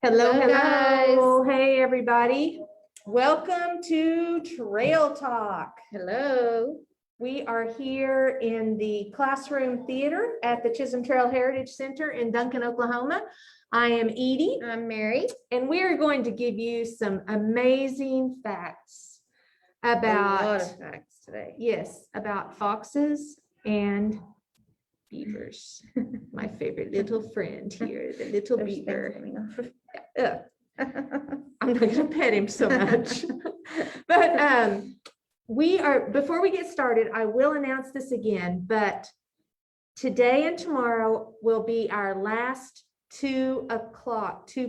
Hello, Hello, hello. Hey, everybody. Welcome to Trail Talk. Hello. We are here in the Classroom Theater at the Chisholm Trail Heritage Center in Duncan, Oklahoma. I am Edie. I'm Mary. And we are going to give you some amazing facts about, a lot of facts today. Yes, about foxes and beavers. My favorite little friend here, the little There's beaver. things coming off. I'm not going to pet him so much. But before we get started, I will announce this again, but today and tomorrow will be our last 2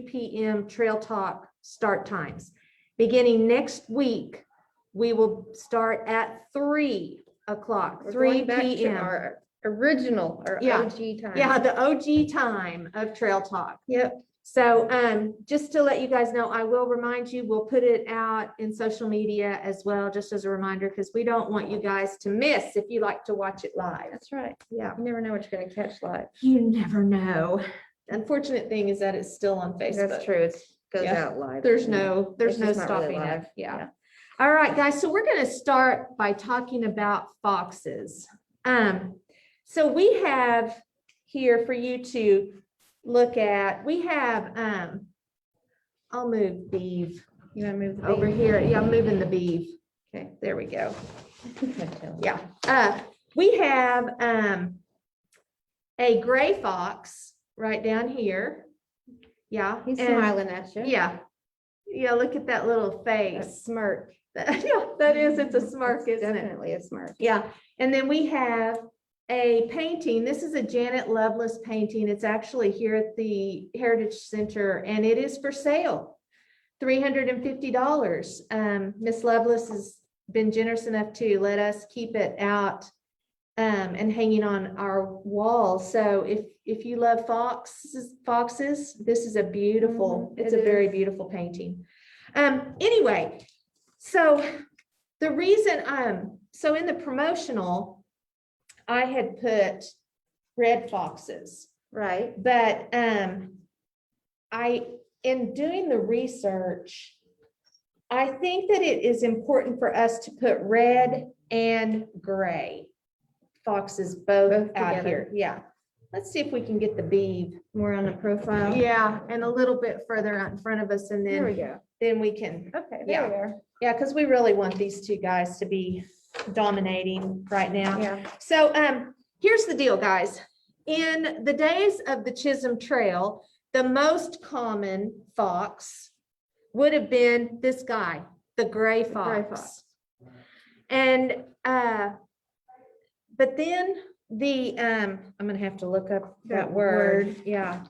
p.m. Trail Talk start times. Beginning next week, we will start at 3 o'clock, We're 3 going back to p.m. our original, our Yeah. OG time. Yeah, the OG time of Trail Talk. Yep. So just to let you guys know, I will remind you, we'll put it out in social media as well, just as a reminder, because we don't want you guys to miss if you like to watch it live. That's right. Yeah. You never know what you're going to catch live. You never know. Unfortunate thing is that it's still on Facebook. That's true. It goes Yeah. out live. There's no It's just not stopping really live. it. Yeah. All right, guys. So we're going to start by talking about foxes. So we have here for you to look at, we have, I'll move Beaver You want to move the over beef? here. Yeah, I'm moving the Beaver. Okay, there we go. Yeah. Yeah. We have a gray fox right down here. Yeah. He's and- smiling at you. Yeah. Yeah, look at that little That face. smirk. Yeah, that is, it's a smirk, It's isn't it? definitely a smirk. Yeah, and then we have a painting. This is a Janet Lovelace painting. It's actually here at the Heritage Center, and it is for sale, $350. Miss Lovelace has been generous enough to let us keep it out and hanging on our wall. So if you love foxes, this is a beautiful, it's a very beautiful painting. Anyway, so the reason so in the promotional, I had put red foxes, Right. but in doing the research, I think that it is important for us to put red and gray foxes both out together. here. Yeah. Let's see if we can get the beeve. More on the profile. Yeah, and a little bit further out in front of us, and There we then go. we can. Okay. Yeah. There we are. Yeah, because we really want these two guys to be dominating right now. Yeah. So here's the deal, guys. In the days of the Chisholm Trail, the most common fox would have been this guy, the gray fox. And but then I'm gonna have to look up that word. Yeah.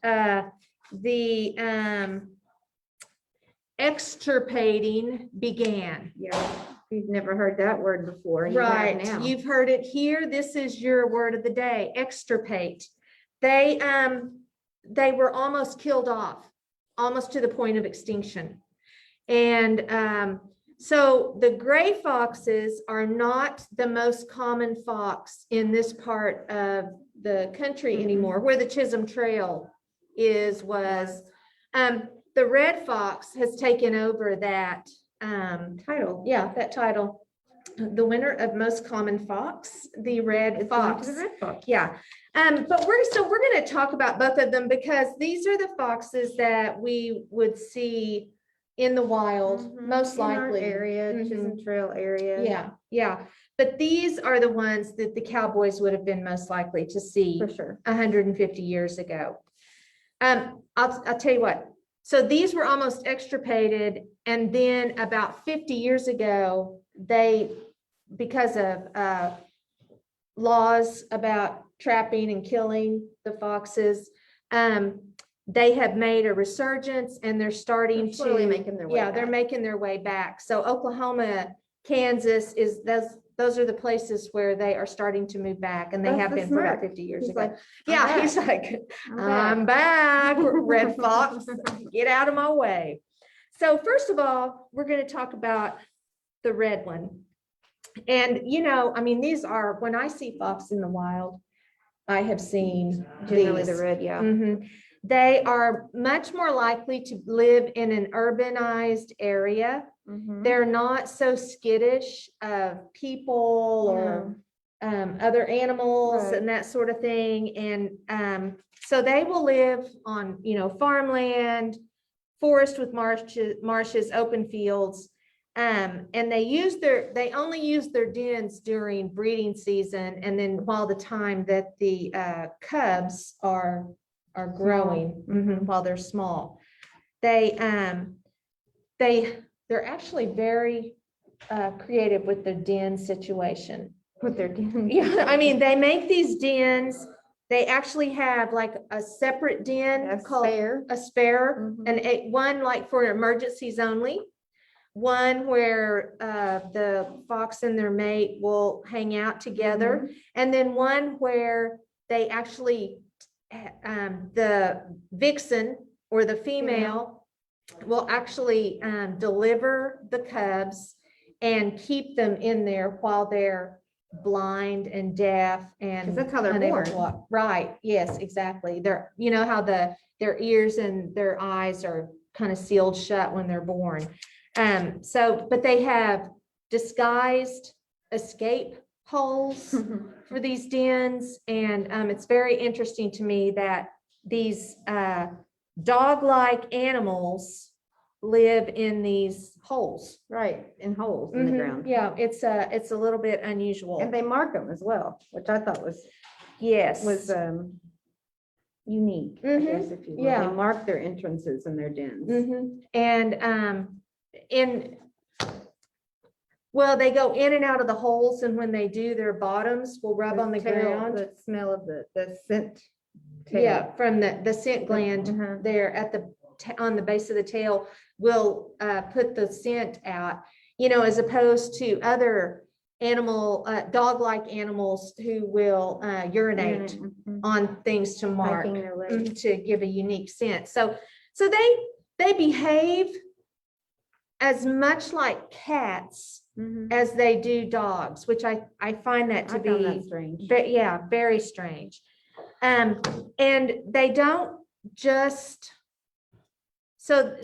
The extirpating began. Yeah. You've never heard that word before. You have Right, now. you've heard it here. This is your word of the day, extirpate. They were almost killed off, almost to the point of extinction. And so the gray foxes are not the most common fox in this part of the country anymore, where the Chisholm Trail was. The red fox has taken over that Title. yeah, that title. The winner of most common fox, the red It's going to fox. the red fox. Yeah. But we're going to talk about both of them because these are the foxes that we would see in the wild, most In our likely. area, Chisholm Trail area. Yeah, yeah. But these are the ones that the cowboys would have been most likely to see For sure. 150 years ago. I'll tell you what. So these were almost extirpated, and then about 50 years ago, because of laws about trapping and killing the foxes, they have made a resurgence, and they're starting They're slowly to making their way they're back. making their way back. So Oklahoma, Kansas those are the places where they are starting to move back, and they That's have the been for about smirk. 50 years He's ago. like, Yeah, he's like, I'm back, red fox, get out of my way. So first of all, we're going to talk about the red one. And, I mean, these are, when I see fox in the wild, I have seen Generally these. the red, yeah. Mhm. They are much more likely to live in an urbanized area. Mhm. They're not so skittish of people or other animals Right. and that sort of thing. And so they will live on, farmland, forest with marshes, open fields. And they only use their dens during breeding season, and then while the time that the cubs are growing, while they're small. They're actually very creative with their den situation. With their den. Yeah, I mean, they make these dens. They actually have like a separate den A called spare. a spare, Mhm. and one like for emergencies only. One where the fox and their mate will hang out together, and then one where they actually the vixen or the female will actually deliver the cubs and keep them in there while they're blind and deaf and 'Cause that's how they're unable to born. walk. Right, yes, exactly. They're, how their ears and their eyes are kind of sealed shut when they're born. But they have disguised escape holes for these dens, and it's very interesting to me that these dog-like animals live in these holes. Right, in holes in the ground. Yeah, it's a little bit unusual. And they mark them as well, which I thought was Yes. unique, I guess, if you will. Yeah. They mark their entrances and their dens. And well, they go in and out of the holes, and when they do, their bottoms will rub on the ground. The smell of the scent. tail. Yeah, from the scent gland Uh-huh. there at on the base of the tail will put the scent out, as opposed to other dog-like animals who will urinate Mhm. on things to mark, Hiking their way. to give a unique scent. So they behave as much like cats Mhm. as they do dogs, which I find that to I found be that strange. yeah, very strange. And they don't just, so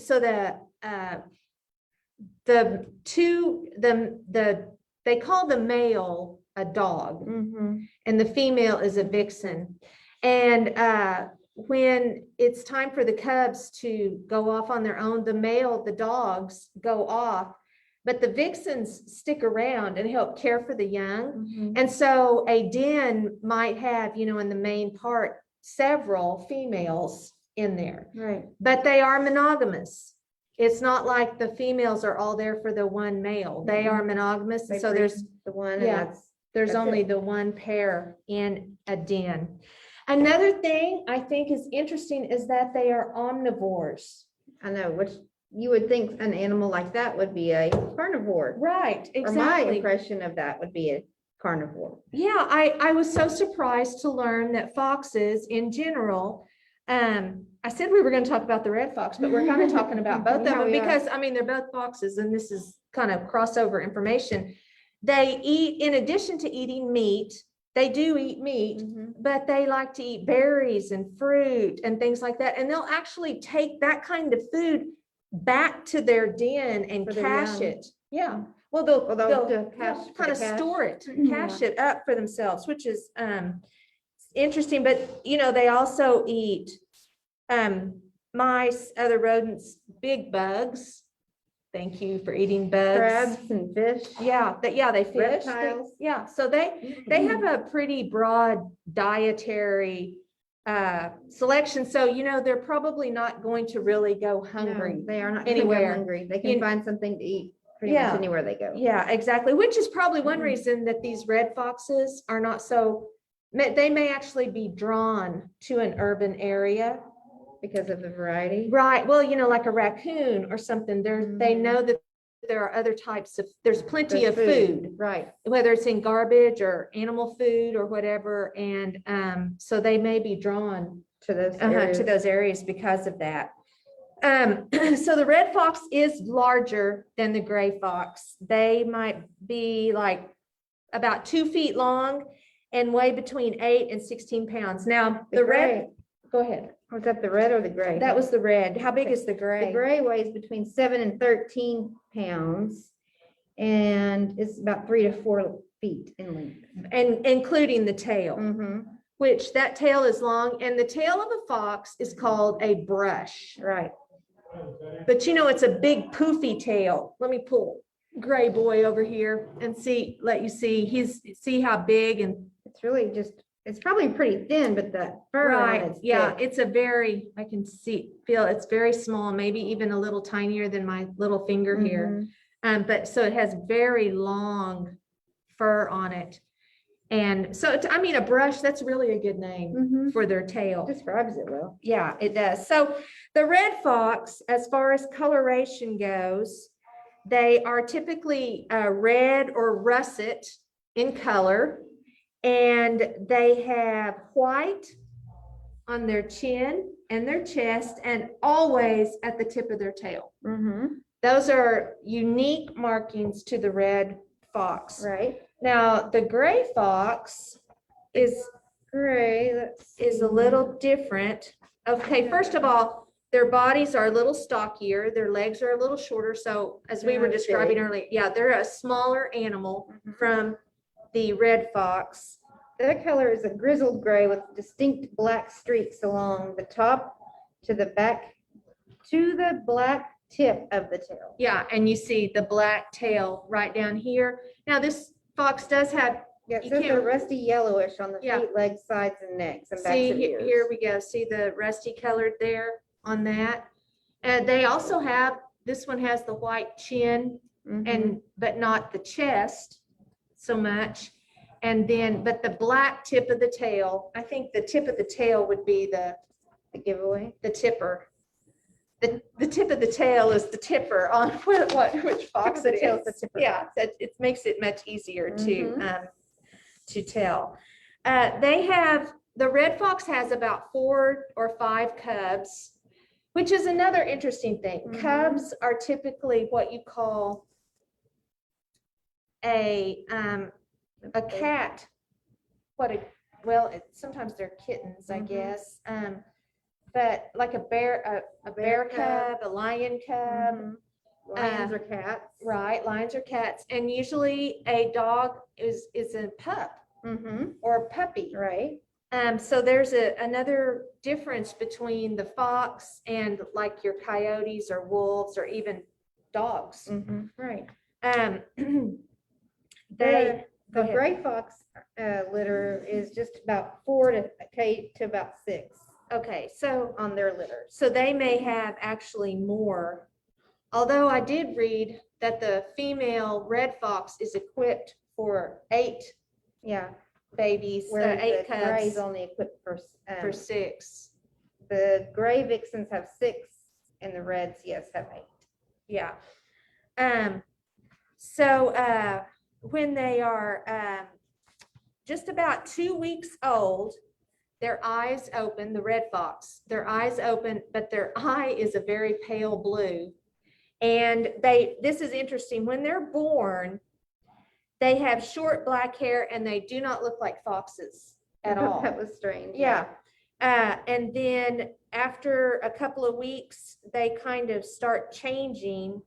they call the male a dog, Mhm. and the female is a vixen. And when it's time for the cubs to go off on their own, the dogs go off, but the vixens stick around and help care for the young. Mhm. And so a den might have, in the main part, several females in there, Right. but they are monogamous. It's not like the females are all there for the one male. They are monogamous. They And so breed there's the one, and yeah. that's only it. the one pair in a den. Another thing I think is interesting is that they are omnivores. I know, which you would think an animal like that would be a carnivore. Right, Or my exactly. impression of that would be a carnivore. Yeah, I was so surprised to learn that foxes in general, I said we were going to talk about the red fox, but we're kind of talking about both of Yeah, them we are. because, they're both foxes, and this is kind of crossover information. They eat, in addition to eating meat, they do eat meat, Mhm. but they like to eat berries and fruit and things like that. And they'll actually take that kind of food back to their den and For their cache young. it. Yeah. Well, Well, they'll do cache for kind of the cache. store it, Yeah. cache it up for themselves, which is interesting. But they also eat mice, other rodents, big bugs. Thank you for eating bugs. Crabs and fish. Yeah, they fish. Reptiles. Yeah, so they have a pretty broad dietary selection. So they're probably not going to really go hungry. No, they are not anywhere. anywhere hungry. They can You- find something to eat pretty Yeah. much anywhere they go. Yeah, exactly. Which is probably one Mhm. reason that these red foxes are not so. They may actually be drawn to an urban area. Because of the variety. Right. Well, like a raccoon or something. They Mhm. know that there are other types of. There's plenty There's of food, Right. whether it's in garbage or animal food or whatever, and so they may be drawn To those to areas. those areas because of that. So the red fox is larger than the gray fox. They might be like about 2 feet long and weigh between 8 and 16 pounds. Now, the red, go ahead. Was that the red or the gray? That was the red. How big Okay. is the The gray? gray weighs between 7 and 13 pounds and is about 3 to 4 feet in length. And including the tail, Mm-hmm. which that tail is long, and the tail of a fox is called a brush. Right. But you know, it's a big poofy tail. Let me pull Gray Boy over here and let you see, see how big and It's really just, it's probably pretty thin, but the fur on right. it's Yeah, thick. it's I can feel it's very small, maybe even a little tinier than my little finger here. Mhm. But so it has very long fur on it. And so, I mean, a brush, that's really a good name Mhm. for their tail. Describes it well. Yeah, it does. So the red fox, as far as coloration goes, they are typically red or russet in color, and they have white on their chin and their chest, and always at the tip of their tail. Mm-hmm. Those are unique markings to the red fox. Right. Now, the gray fox is Gray. Let's a see. little different. Okay, first of all, their bodies are a little stockier, their legs are a little shorter. So as we were They're describing big. earlier, yeah, they're a smaller animal Mhm. from the red fox. Their color is a grizzled gray with distinct black streaks along the top to the back to the black tip of the tail. Yeah, and you see the black tail right down here. Now, this fox does have, Yeah, it You says can't- they're rusty yellowish on the Yeah. feet, legs, sides, and necks and backs see, of ears. here we go, see the rusty colored there on that. And they also have, this one has the white chin, Mhm. but not the chest so much. And then, but the black tip of the tail, I think the tip of the tail would be The giveaway. the tipper. The tip of the tail is the tipper on which fox of the it tail is the is. tipper. Yeah, it makes it much easier Mhm. to tell. The red fox has about 4 or 5 cubs, which is another interesting thing. Mhm. Cubs are typically what you call a cat. Sometimes they're kittens, I Mhm. guess. But like a bear Bear cub, a lion cub, Mhm. Lions or cats. right? Lions or cats, and usually a dog is a pup Mm-hmm. or a puppy. Right. So there's another difference between the fox and like your coyotes or wolves or even dogs. Mm-hmm. Right. They go The ahead. gray fox litter is just about 4 to about 6 Okay, so on their litters. so they may have actually more. Although I did read that the female red fox is equipped for 8 Yeah. babies, Whereas 8 the gray is cubs only equipped for for 6. the gray vixens have 6 and the reds, yes, have 8. Yeah. So when they are just about 2 weeks old, their eyes open, the red fox, their eyes open, but their eye is a very pale blue. And this is interesting, when they're born, they have short black hair and they do not look like foxes at all. That was strange. Yeah. And then after a couple of weeks, they kind of start changing,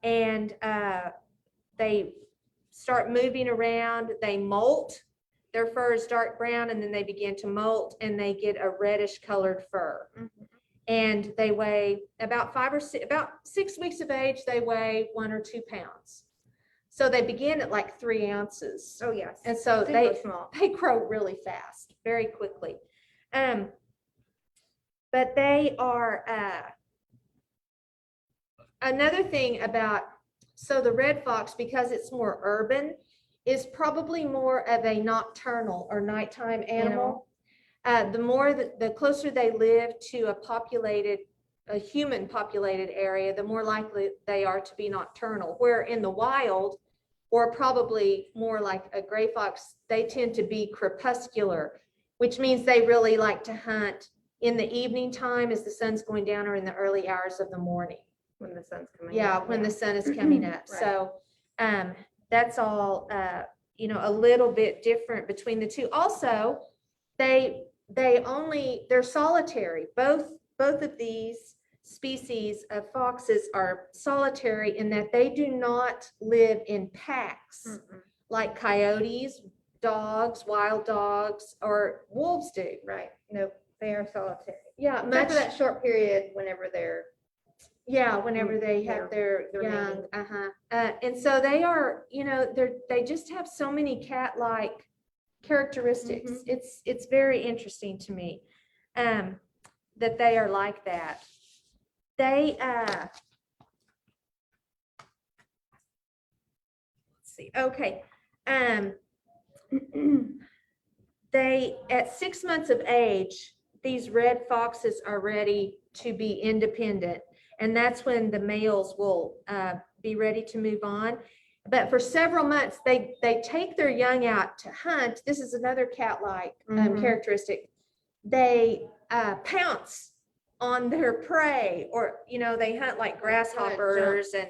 and they start moving around. They molt. Their fur is dark brown, and then they begin to molt, and they get a reddish colored fur. Mhm. And they weigh about 6 weeks of age. They weigh 1 or 2 pounds. So they begin at like 3 ounces. Oh, yes. And so Super small. they grow really fast, very quickly. But they are another thing about, so the red fox, because it's more urban, is probably more of a nocturnal or nighttime animal. The closer they live to a human populated area, the more likely they are to be nocturnal. Where in the wild, or probably more like a gray fox, they tend to be crepuscular, which means they really like to hunt in the evening time as the sun's going down, or in the early hours of the morning. When the sun's coming Yeah, up. when the sun is coming up. Right. So that's all, a little bit different between the two. Also, they're solitary. Both of these species of foxes are solitary in that they do not live in packs like coyotes, dogs, wild dogs, or wolves do. Right. Nope. They are solitary. Yeah, Except much. for that short period whenever they're Yeah, whenever they have their young. And so they are, they just have so many cat-like characteristics. It's very interesting to me that they are like that. They let's see. Okay. They at 6 months of age, these red foxes are ready to be independent, and that's when the males will be ready to move on. But for several months, they take their young out to hunt. This is another cat-like characteristic. They pounce on their prey, or they hunt like grasshoppers and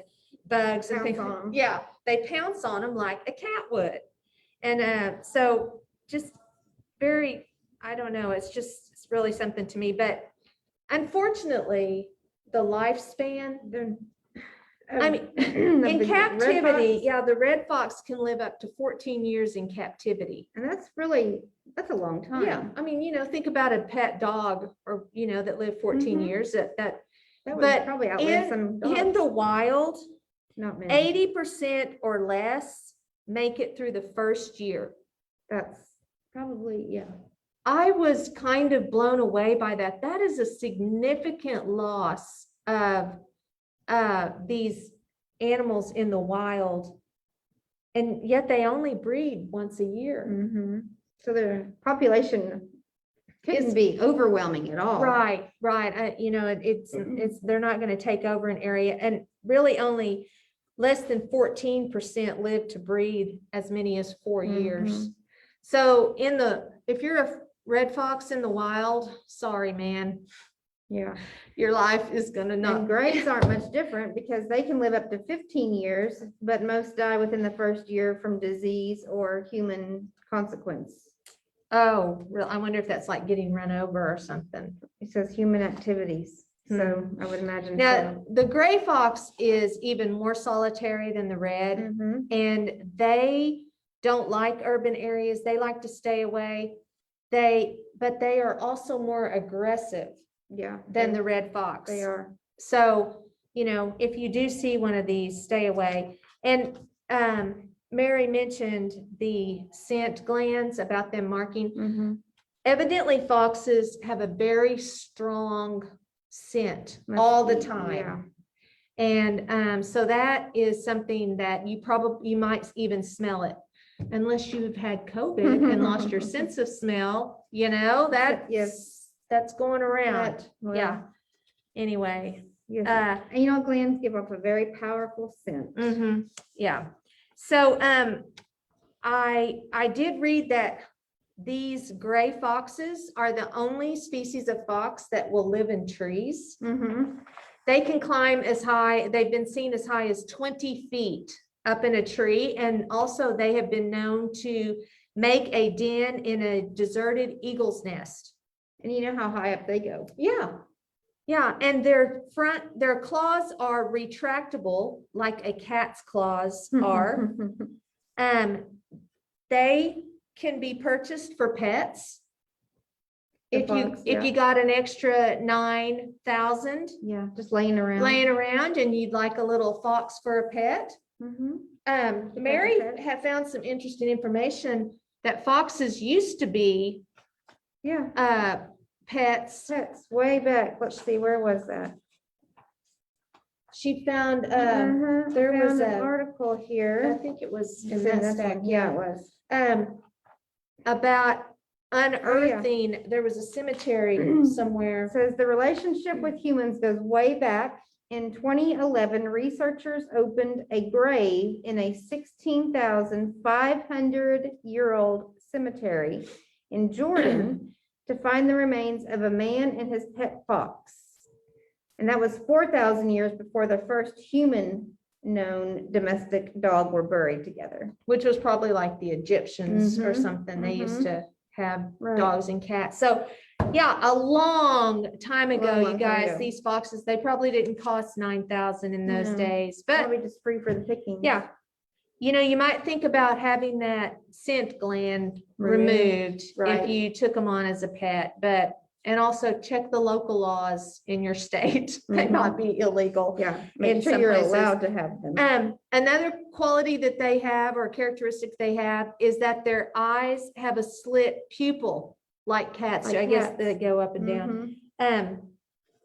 bugs and things. Yeah, they pounce on them like a cat would, and so just very, I don't know. It's really something to me. But unfortunately, the lifespan. I mean, in captivity, the red fox can live up to 14 years in captivity. And that's a long time. Yeah. I mean, think about a pet dog or, that lived 14 years that would probably outlive some dogs. In the wild, not many. 80% or less make it through the first year. That's probably, yeah. I was kind of blown away by that. That is a significant loss of these animals in the wild, and yet they only breed once a year. So their population couldn't be overwhelming at all. Right. It's they're not going to take over an area, and really only less than 14% live to breed as many as 4 years. So if you're a red fox in the wild, sorry, man. Yeah. Your life is going to not. And grays aren't much different because they can live up to 15 years, but most die within the first year from disease or human consequence. Oh, I wonder if that's like getting run over or something. It says human activities. So I would imagine. Now, the gray fox is even more solitary than the red, and they don't like urban areas. They like to stay away. But they are also more aggressive than the red fox. They are. So, if you do see one of these, stay away. And Mary mentioned the scent glands, about them marking. Evidently, foxes have a very strong scent all the time. And so that is something that you might even smell it. Unless you've had COVID and lost your sense of smell, that's going around. Yeah. Anyway. Yes. Anal glands give off a very powerful scent. Yeah. So I did read that these gray foxes are the only species of fox that will live in trees. They can climb as high, they've been seen as high as 20 feet up in a tree, and also they have been known to make a den in a deserted eagle's nest. And you know how high up they go. Yeah, and their claws are retractable like a cat's claws are. They can be purchased for pets. If you got an extra 9,000, just laying around, and you'd like a little fox for a pet. Mary had found some interesting information that foxes used to be pets way back. Let's see, where was that? She found there was an article here. I think it was in it was about unearthing. There was a cemetery somewhere. It says the relationship with humans goes way back. In 2011, researchers opened a grave in a 16,500-year-old cemetery in Jordan to find the remains of a man and his pet fox. And that was 4,000 years before the first human-known domestic dog were buried together. Which was probably like the Egyptians or something. They used to have Right. dogs and cats. So yeah, a long time ago, Long you time guys, ago. these foxes, they probably didn't cost 9,000 in those No. days, but Probably just free for the picking. yeah. You know, you might think about having that scent gland removed right. if you took them on as a pet, but, and also check the local laws in your state. They Mhm. might be illegal. Yeah, In make sure some you're places. allowed to have them. Another quality that they have or characteristic they have is that their eyes have a slit pupil like cats. Like I guess cats. they go up and down. Mhm.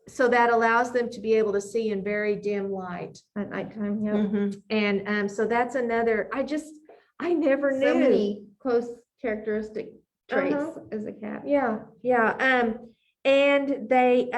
So that allows them to be able to see in very dim light. At nighttime, yep. Mhm. And so that's another, I never knew. So many close characteristic traits Uh-huh. as a cat. Yeah, yeah. And they,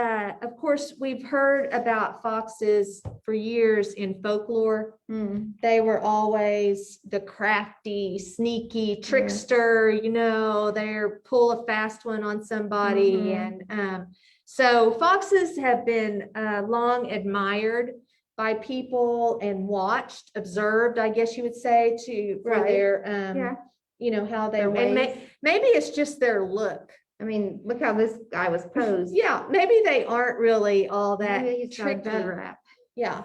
of course, we've heard about foxes for years in folklore. Mm. They were always the crafty, sneaky trickster, you know, they're pull a fast one on somebody. Mhm. And so foxes have been long admired by people and watched, observed, I guess you would say, for Right. their, Yeah. you know, how they, Their and ways. maybe it's just their look. I mean, look how this guy was posed. Yeah, maybe they aren't really all that Maybe he's got a tricky. bad rap. Yeah.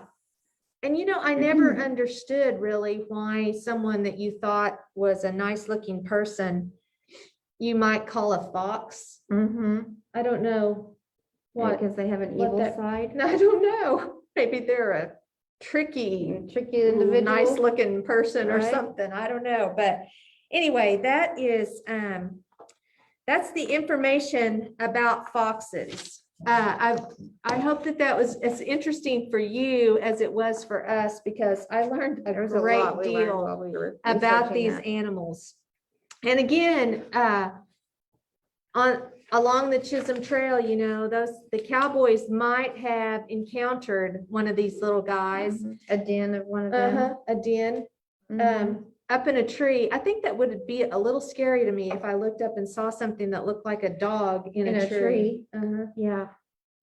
And you know, I never understood really why someone that you thought was a nice looking person, you might call a fox. Mm-hmm. I don't know what. Because they have an what evil that- side. I don't know. Maybe they're a tricky, Tricky individual. nice looking person or Right. something. I don't know. But anyway, that is, that's the information about foxes. I hope that was as interesting for you as it was for us, because I learned a There was a great lot we learned deal while we were about researching these that. animals. And again, along the Chisholm Trail, you know, the cowboys might have encountered one of these little guys. Mhm. A den of one of them. A den. Mhm. Up in a tree. I think that would be a little scary to me if I looked up and saw something that looked like a dog in a tree. Yeah.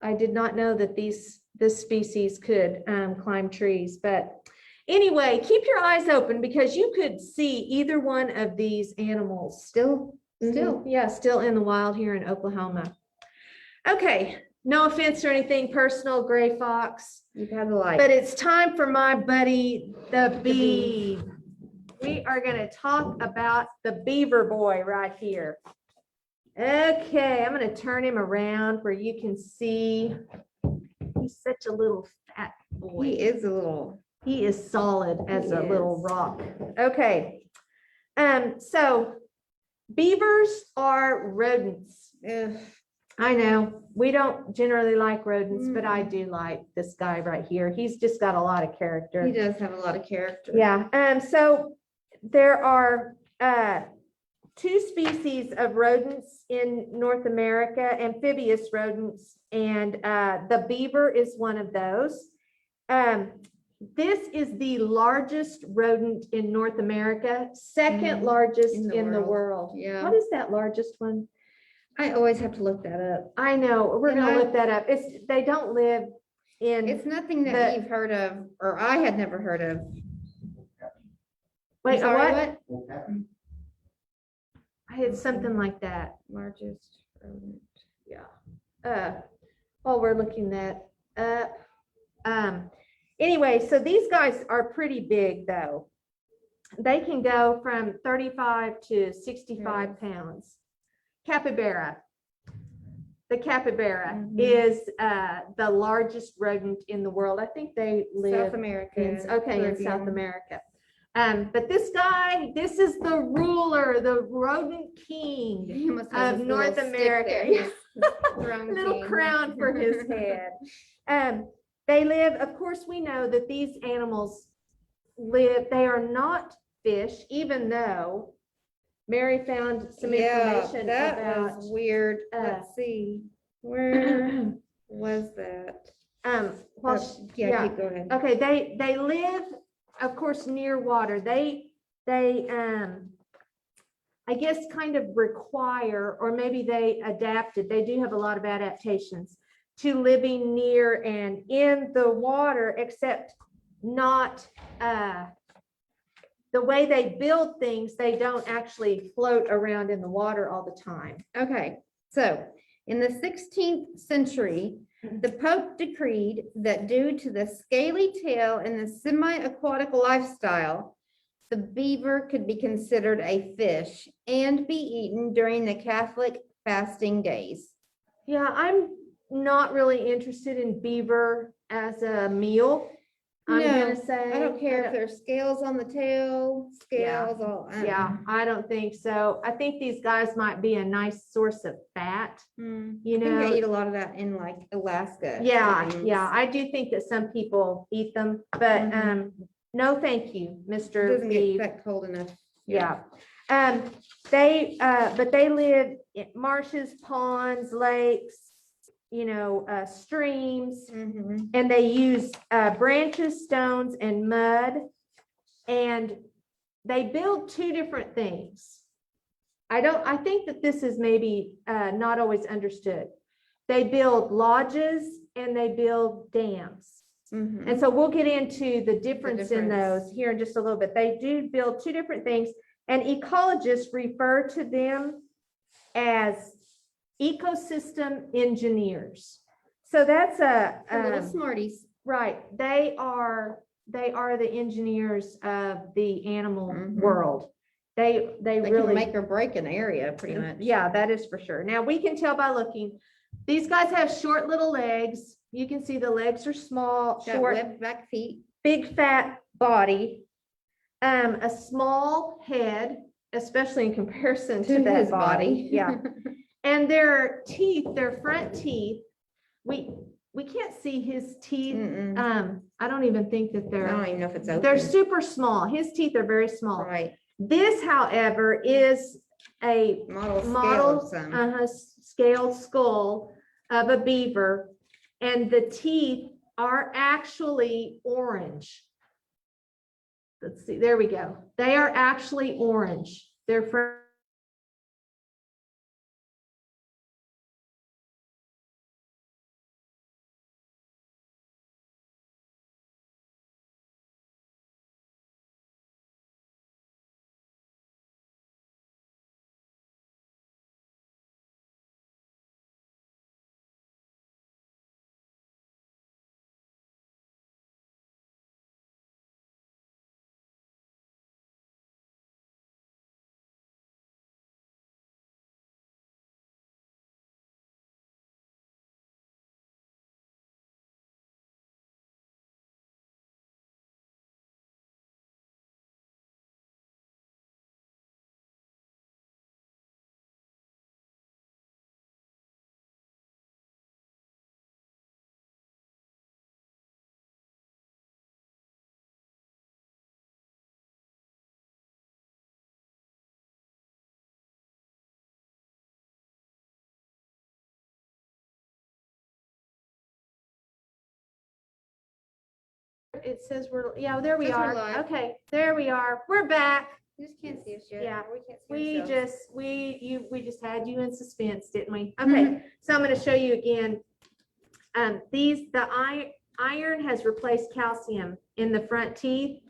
I did not know that this species could climb trees, but anyway, keep your eyes open because you could see either one of these animals. Still. Yeah, still in the wild here in Oklahoma. Okay, no offense or anything personal, gray fox, You've had the light. but it's time for my buddy, the bee. We are going to talk about the beaver boy right here. Okay, I'm going to turn him around where you can see. He's such a little fat boy. He is a little. He is solid as He a little is. rock. Okay. So beavers are rodents. Ugh. I know we don't generally like rodents, but I do like this guy right here. He's just got a lot of character. He does have a lot of character. Yeah. So there are two species of rodents in North America, amphibious rodents, and the beaver is one of those. This is the largest rodent in North America, second largest in the world. Yeah. What is that largest one? I always have to look that up. I know, we're And gonna I- look that up. They don't live in, It's nothing that The- you've heard of, or I had never heard of. wait, I'm sorry, what? I had something like that. Largest rodent. While we're looking that up. Anyway, so these guys are pretty big though. They can go from 35 to 65 pounds. Capybara. The capybara Mhm. is the largest rodent in the world. I think they live South America. in South Caribbean. America. But this guy, this is the ruler, the rodent king. He must have Of this little North stick America. there, his throne Little king. crown for his head. They live, of course, we know that these animals live, they are not fish, even though Mary found some information that about. was weird. Let's see. Where was that? Well, Yeah, keep going. okay, they live, of course, near water. They I guess kind of require, or maybe they adapted, they do have a lot of adaptations to living near and in the water, except not the way they build things, they don't actually float around in the water all the time. Okay, so in the 16th century, the Pope decreed that due to the scaly tail and the semi-aquatic lifestyle, the beaver could be considered a fish and be eaten during the Catholic fasting days. Yeah, I'm not really interested in beaver as a meal. I'm gonna say. I don't care if there's scales on the tail, scales all. Yeah, I don't think so. I think these guys might be a nice source of fat, you I think know. I eat a lot of that in like Alaska. Yeah, things. yeah, I do think that some people eat them, but no, thank you, It Mr. doesn't get Beaver. that cold enough. Yeah. But they live in marshes, ponds, lakes, streams, Mhm. and they use branches, stones, and mud. And they build two different things. I think that this is maybe not always understood. They build lodges and they build dams. Mhm. And so we'll get into the difference in difference. those here in just a little bit. They do build two different things, and ecologists refer to them as ecosystem engineers. So that's The little smarties. right. They are the engineers of the animal Mhm. world. They They really can make or break an area pretty much. Yeah, that is for sure. Now we can tell by looking. These guys have short little legs. You can see the legs are small, Got short, webbed back feet. big fat body, a small head, especially in comparison to that his body. Yeah. And their teeth, their front teeth, we can't see his teeth. Mm-mm. I don't even think that I they're don't even know if it's open. they're super small. His teeth are very small. Right. This, however, is a Model scale of some. scaled skull of a beaver, and the teeth are actually orange. Let's see, there we go. They are actually orange. They're from it says yeah, there we Says we're are. live. Okay, there we are. We're back. You just can't see us yet. Yeah. We can't see ourselves. We just had you in suspense, didn't we? Okay, so I'm going to show you again. The iron has replaced calcium in the front teeth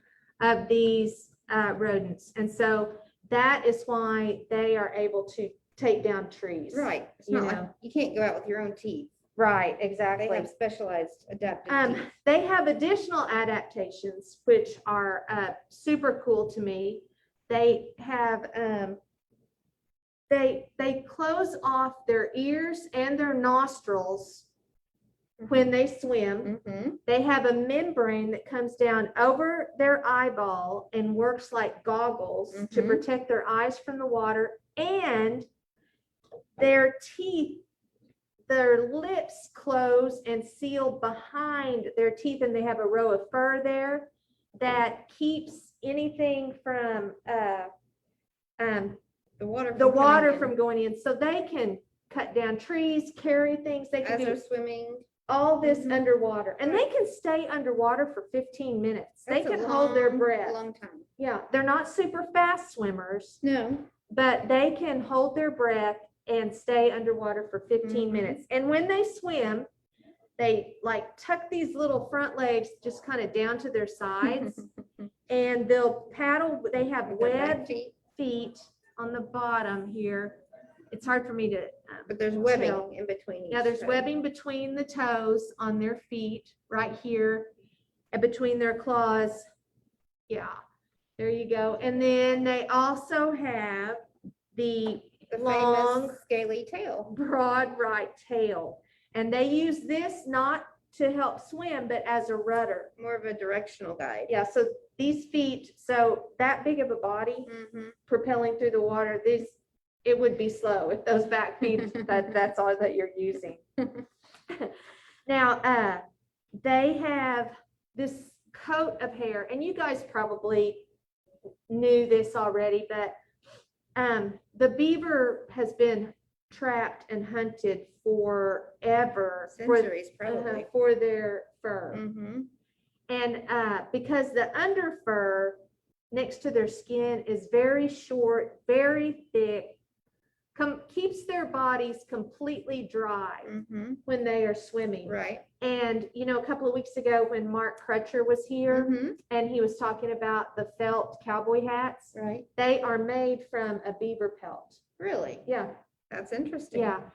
of these rodents, and so that is why they are able to take down trees. Right. It's You not like know. you can't go out with your own teeth. Right, They exactly. have specialized adaptive teeth. They have additional adaptations, which are super cool to me. They have they close off their ears and their nostrils when they swim. Mhm. They have a membrane that comes down over their eyeball and works like goggles to Mhm. protect their eyes from the water. And their teeth, their lips close and seal behind their teeth, and they have a row of fur there that keeps anything from The water. the water coming from going in. So they can cut down trees, carry things. They in can as do they're swimming. all this Mhm. underwater, and they can stay underwater for 15 minutes. They That's a can hold their long, breath. Long time. Yeah, they're not super fast swimmers, No. but they can hold their breath and stay underwater for 15 Mhm. minutes. And when they swim, they like tuck these little front legs just kind of down to their sides and they'll paddle. They have With their back webbed feet, feet on the bottom here. It's hard for me to. but there's webbing tell. in between each Yeah, there's toe. webbing between the toes on their feet, right here, and between their claws. Yeah, there you go. And then they also have the The long, famous scaly tail. broad right tail. And they use this not to help swim, but as a rudder. More of a directional guide. Yeah, so these feet, so that big of a body Mhm. propelling through the water, it would be slow if those back feet, that's all that you're using. Now, they have this coat of hair, and you guys probably knew this already, but the beaver has been trapped and hunted forever Centuries, probably. for their fur. Mhm. And because the under fur next to their skin is very short, very thick, keeps their bodies completely dry Mhm. when they are swimming. Right. And, a couple of weeks ago when Mark Crutcher was here Mhm. and he was talking about the felt cowboy hats, Right. they are made from a beaver pelt. Really? Yeah, That's interesting. yeah.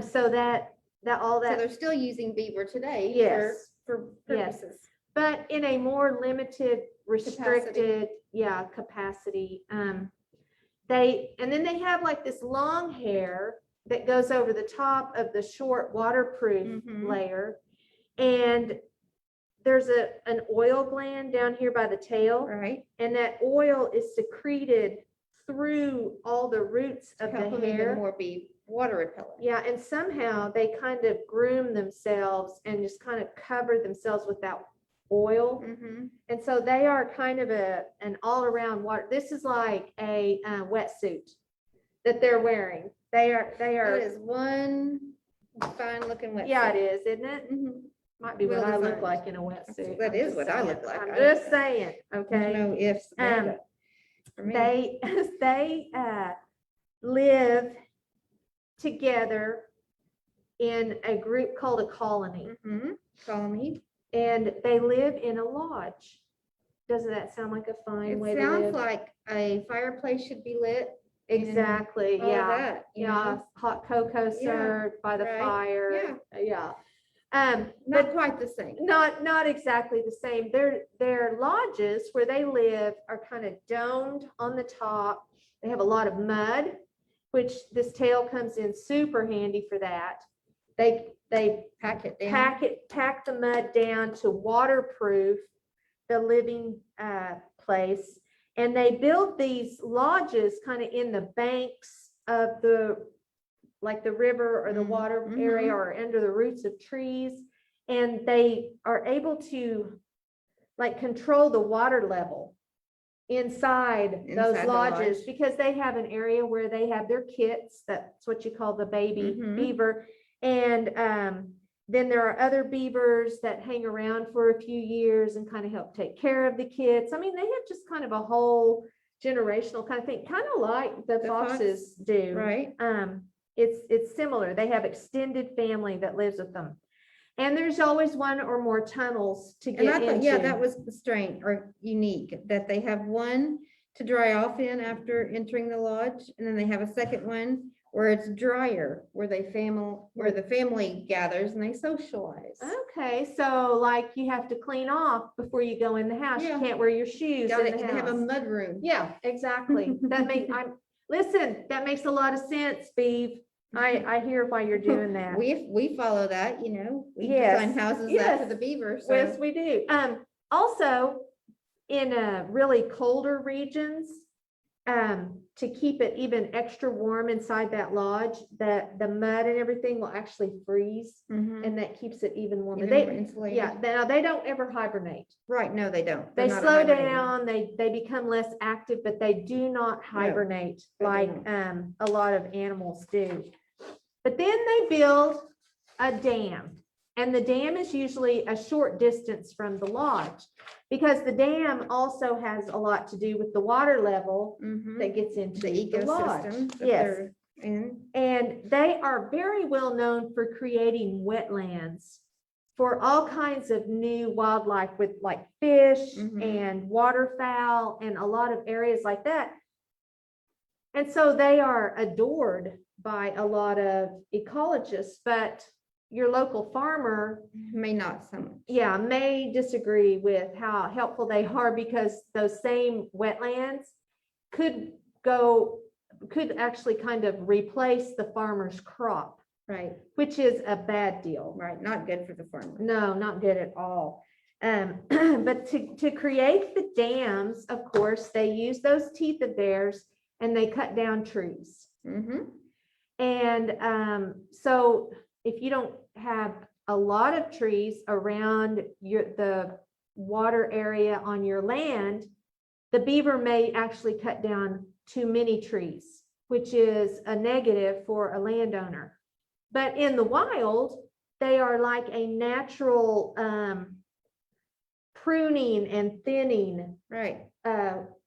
So that all So that, they're still using beaver today Yes. for Yes. purposes. but in a more limited, restricted, capacity. And then they have like this long hair that goes over the top of the short waterproof Mhm. layer. And there's an oil gland down here by the tail, Right. and that oil is secreted through all the roots To of help the them even hair. more be water repellent. Yeah, and somehow they kind of groom themselves and just kind of cover themselves with that oil. Mhm. And so they are kind of an all-around water. This is like a wetsuit that they're wearing. They That are. is one fine looking wetsuit. Yeah, it is, isn't it? Mhm. Might be what Well I look designed. like in a wetsuit. That I'm is just what I saying. look like. I'm I- just saying, There's okay? no ifs about it. For me. They live together in a group called a colony, Mhm. Colony. and they live in a lodge. Doesn't that sound like a fine It way to sounds live? like a fireplace should be lit. Exactly, All of yeah. that, you Yeah, know? hot cocoa served by the right, fire. Yeah. Not But quite the same. not exactly the same. Their lodges where they live are kind of domed on the top. They have a lot of mud, which this tail comes in super handy for that. They Pack it down. pack the mud down to waterproof the living place. And they build these lodges kind of in the banks of the river or the water Mhm. area or under the roots of trees. And they are able to control the water level inside those Inside the lodges lodge. because they have an area where they have their kits. That's what you call the baby Mhm. beaver. And then there are other beavers that hang around for a few years and kind of help take care of the kids. I mean, they have just kind of a whole generational kind of thing, kind of like the foxes do. Right. It's similar. They have extended family that lives with them. And there's always one or more tunnels to And get I thought, into. yeah, that was strange or unique, that they have one to dry off in after entering the lodge, and then they have a second one where it's drier, where the family gathers and they socialize. Okay, so like you have to clean off before you go in the house. You Yeah. can't wear your shoes Got in it, the and they have a house. mud room. Yeah, exactly. Listen, that makes a lot of sense, Beav. I hear why you're doing that. We follow that, you know, we Yes, design houses yes. after the beaver, Yes, so. we do. Also, in really colder regions, to keep it even extra warm inside that lodge, that the mud and everything will actually freeze, Mhm. and that keeps it even warmer. Even more insulated. Yeah, now they don't ever hibernate. Right, no, they don't. They're They not a slow hibernator. down, they become less active, but they do not hibernate they like don't. a lot of animals do. But then they build a dam, and the dam is usually a short distance from the lodge because the dam also has a lot to do with the water level Mhm. that gets into The the lodge. ecosystem that Yes, they're in. and they are very well known for creating wetlands for all kinds of new wildlife with like fish Mhm. and waterfowl and a lot of areas like that. And so they are adored by a lot of ecologists, but your local farmer, May not so much. yeah, may disagree with how helpful they are because those same wetlands could actually kind of replace the farmer's crop, Right, which is a bad deal. right. Not good for the farmer. No, not good at all. But to create the dams, of course, they use those teeth of theirs and they cut down trees. Mm-hmm. And so if you don't have a lot of trees around the water area on your land, the beaver may actually cut down too many trees, which is a negative for a landowner. But in the wild, they are like a natural pruning and thinning Right.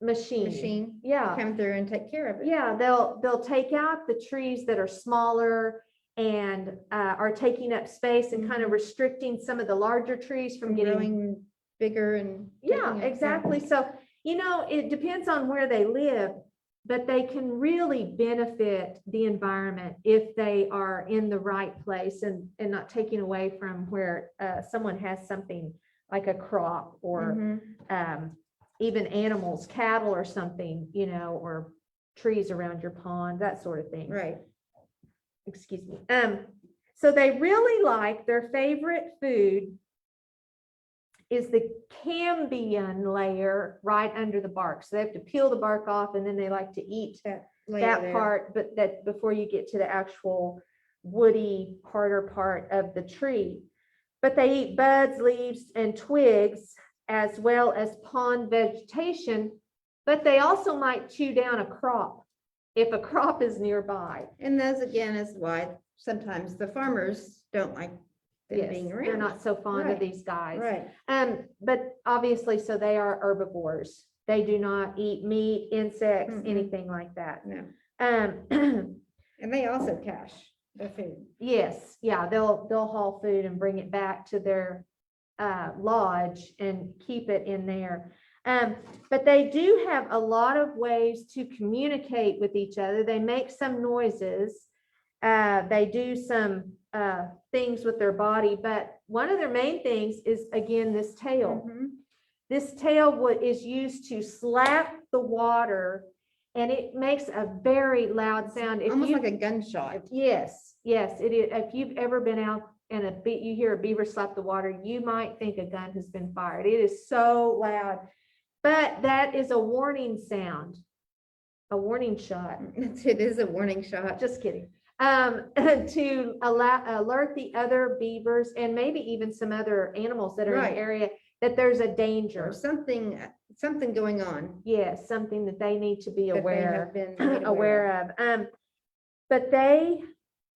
machine. Machine. Yeah. Come through and take care of it. Yeah, they'll take out the trees that are smaller and are taking up space and kind of restricting some of the larger trees from getting growing bigger and. yeah, taking it, exactly. So, it depends on where they live, but they can really benefit the environment if they are in the right place and not taking away from where someone has something like a crop or Mhm. even animals, cattle or something, or trees around your pond, that sort of thing. Right. Excuse me. So they really like their favorite food is the cambium layer right under the bark. So they have to peel the bark off and then they like to eat that part, but that before you get to the actual woody, harder part of the tree. But they eat buds, leaves, and twigs, as well as pond vegetation, but they also might chew down a crop if a crop is nearby. And those again is why sometimes the farmers don't like them Yes, being around. they're not so fond of Right, these guys. Right. But obviously, so they are herbivores. They do not eat meat, insects, Mm-mm. anything like that. No. Um, And they also cache the food. yes, yeah, they'll haul food and bring it back to their lodge and keep it in there. But they do have a lot of ways to communicate with each other. They make some noises. They do some things with their body, but one of their main things is, again, this tail. Mhm. This tail is used to slap the water, and it makes a very loud sound. Almost like a gunshot. Yes, it is. If you've ever been out and you hear a beaver slap the water, you might think a gun has been fired. It is so loud, but that is a warning sound, a warning shot. It is a warning shot. Just kidding. To alert the other beavers and maybe even some other animals that are in Right. the area that there's a danger. Or something going on. Yes, something that they need to be that they aware have been made aware of. But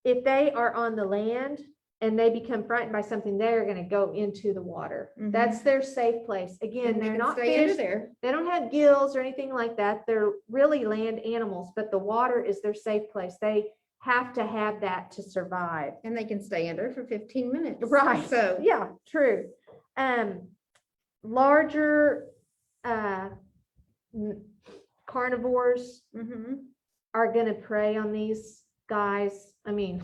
if they are on the land and they become frightened by something, they're going to go into the water. Mhm. That's their safe place. Again, And they they're can not stay under fish. there. They don't have gills or anything like that. They're really land animals, but the water is their safe place. They have to have that to survive. And they can stay under for 15 minutes. Right. So Yeah, true. Larger carnivores mhm. are going to prey on these guys. I mean,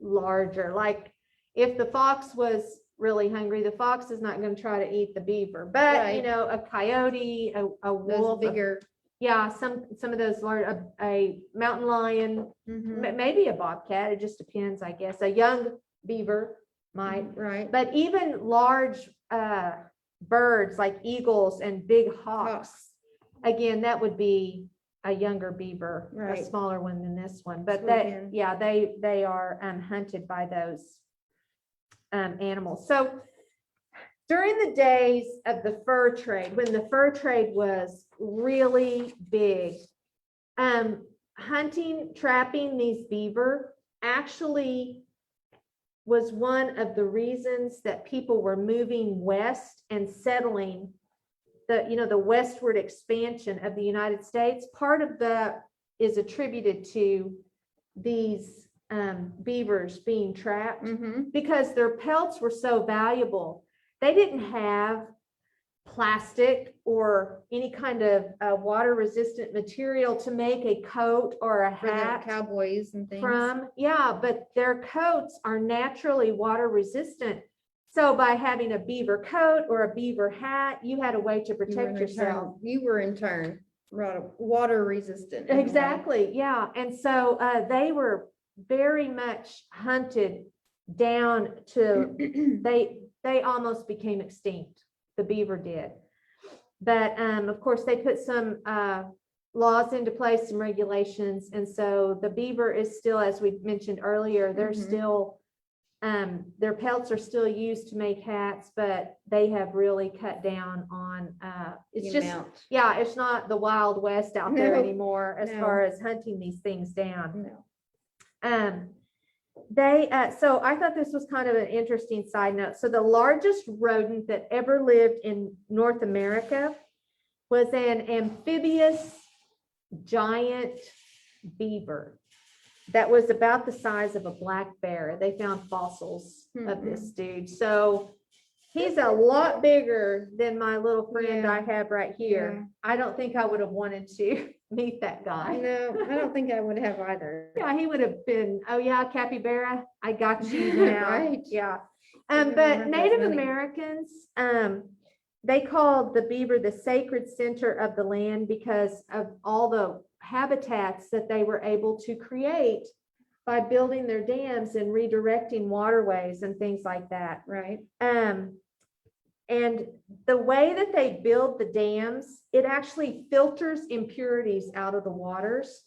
larger. Like if the fox was really hungry, the fox is not going to try to eat the beaver. But Right. a coyote, a Those wolf, bigger. yeah, some of those large, a mountain lion, Mhm. maybe a bobcat. It just depends, I guess. A young beaver might. Right. But even large birds like eagles and big hawks, again, that would be a younger beaver, a Right. smaller one than this one. But Swoop in. they are hunted by those animals. So during the days of the fur trade, when the fur trade was really big, hunting, trapping these beaver actually was one of the reasons that people were moving west and settling the westward expansion of the United States. Part of that is attributed to these beavers being trapped Mm-hmm. because their pelts were so valuable. They didn't have plastic or any kind of water resistant material to make a coat or a For the hat cowboys and things. from. Yeah, but their coats are naturally water resistant. So by having a beaver coat or a beaver hat, you had a way to protect yourself. You were in turn water resistant. in a way. Exactly, yeah. And so they were very much hunted down to they almost became extinct. The beaver did. But of course, they put some laws into place, some regulations. And so the beaver is still, as we mentioned earlier, they're Mhm. still, their pelts are still used to make hats, but they have really cut down on, it's The just, amount. yeah, it's not the Wild West out there No, anymore as no. far as hunting these things down. No. So I thought this was kind of an interesting side note. So the largest rodent that ever lived in North America was an amphibious giant beaver that was about the size of a black bear. They found fossils of this dude. So he's a lot bigger than my little friend Yeah. I have right here. Yeah. I don't think I would have wanted to meet that guy. No, I don't think I would have either. Yeah, he would have been, oh yeah, capybara, I got you now. Right. Yeah. Think But about Native that, Americans, they called the beaver the sacred center of the land because of all the habitats that they were able to create by building their dams and redirecting waterways and things like that. Right. And the way that they build the dams, it actually filters impurities out of the waters.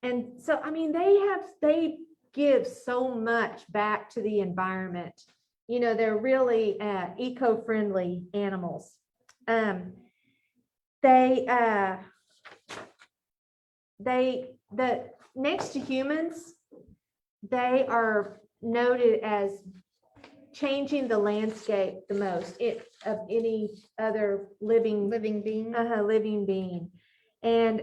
And so, I mean, they give so much back to the environment. You know, they're really eco-friendly animals. The next to humans, they are noted as changing the landscape the most of any other living being. living being. And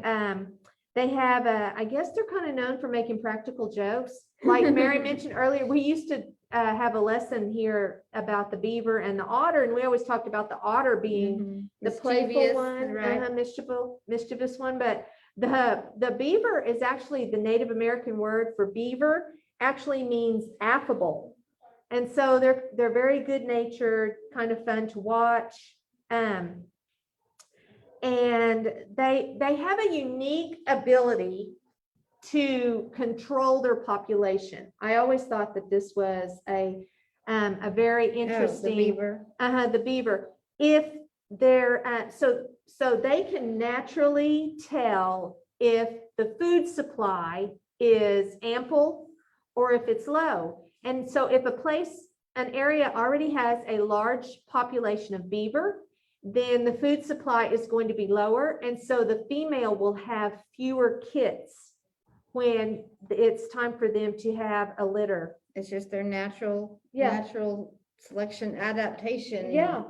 they have I guess they're kind of known for making practical jokes. Like Mary mentioned earlier, we used to have a lesson here about the beaver and the otter, and we always talked about the otter being the playful Mischievous, one, right. mischievous one. But the beaver is actually the Native American word for beaver, actually means affable. And so they're very good natured, kind of fun to watch. And they have a unique ability to control their population. I always thought that this was a very interesting. The beaver. The beaver. If they're so they can naturally tell if the food supply is ample or if it's low. And so if an area already has a large population of beaver, then the food supply is going to be lower. And so the female will have fewer kits when it's time for them to have a litter. It's just their natural selection adaptation. Yeah,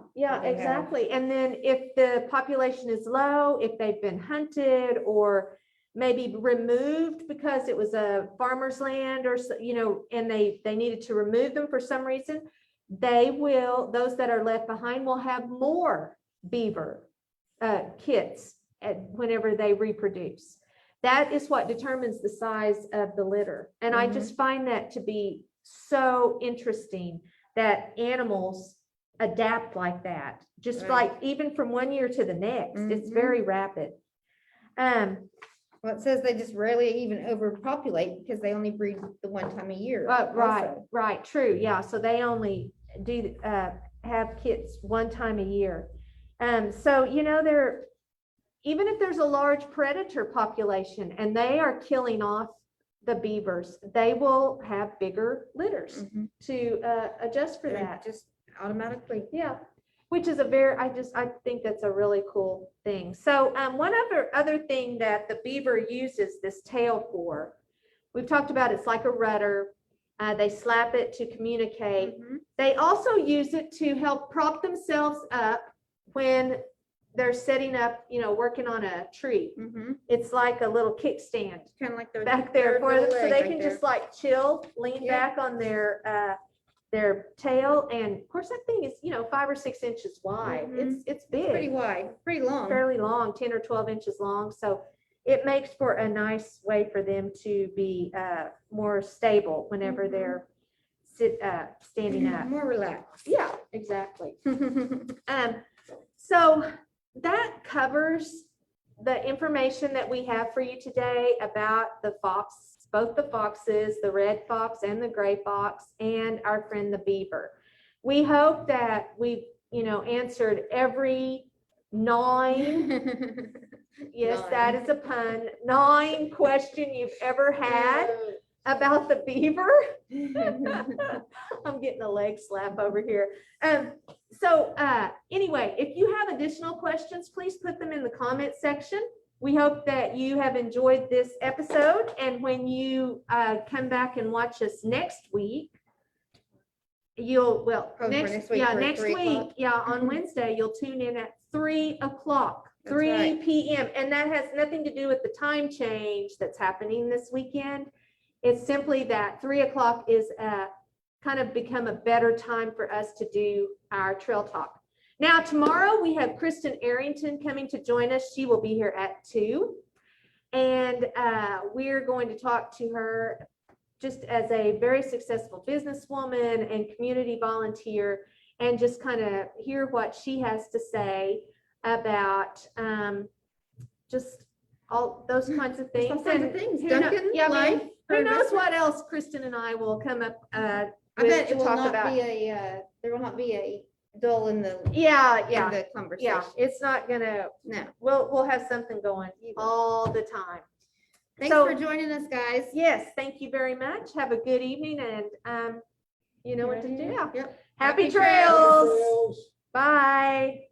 exactly. And then if the population is low, if they've been hunted or maybe removed because it was a farmer's land or, and they needed to remove them for some reason, those that are left behind will have more beaver kits whenever they reproduce. That is what determines the size of the litter. And I just find that to be so interesting that animals adapt like that, just like even from one year to the next. It's very rapid. Well, it says they just rarely even overpopulate because they only breed the one time a year. Right, true. Yeah, so they only do have kits one time a year. So they're, even if there's a large predator population and they are killing off the beavers, they will have bigger litters to adjust for that. Just automatically. Yeah, which is I think that's a really cool thing. So one other thing that the beaver uses this tail for, we've talked about, it's like a rudder. They slap it to communicate. They also use it to help prop themselves up when they're setting up, working on a tree. Mm-hmm. It's like a little kickstand Kind of like the back there third for them, little so leg they right can there. just like chill, lean Yeah. back on their tail. And of course that thing is, 5 or 6 inches wide. Mhm. It's Pretty big, wide, pretty long. fairly long, 10 or 12 inches long. So it makes for a nice way for them to be more stable whenever Mhm. they're standing up. More relaxed. Yeah, exactly. So that covers the information that we have for you today about the fox, both the foxes, the red fox and the gray fox, and our friend the beaver. We hope that we've, answered every 9, yes, that is a pun, 9 question you've ever had about the beaver. I'm getting a leg slap over here. So anyway, if you have additional questions, please put them in the comment section. We hope that you have enjoyed this episode, and when you come back and watch us next week, next week, on Wednesday, you'll tune in at 3 o'clock, 3 p.m. And that has nothing to do with the time change that's happening this weekend. It's simply that 3 o'clock is kind of become a better time for us to do our trail talk. Now, tomorrow we have Kristen Arrington coming to join us. She will be here at 2. And we're going to talk to her just as a very successful businesswoman and community volunteer, and just kind of hear what she has to say about just all those kinds of things. Duncan, life. Who knows what else Kristen and I will come up I bet to it will talk not about. be there will not be a dull in the the conversation. Yeah, it's not gonna. No. We'll have something going all the time. Thanks for joining us, guys. Yes, thank you very much. Have a good evening, and you know what to do. Yep. Happy trails. Bye.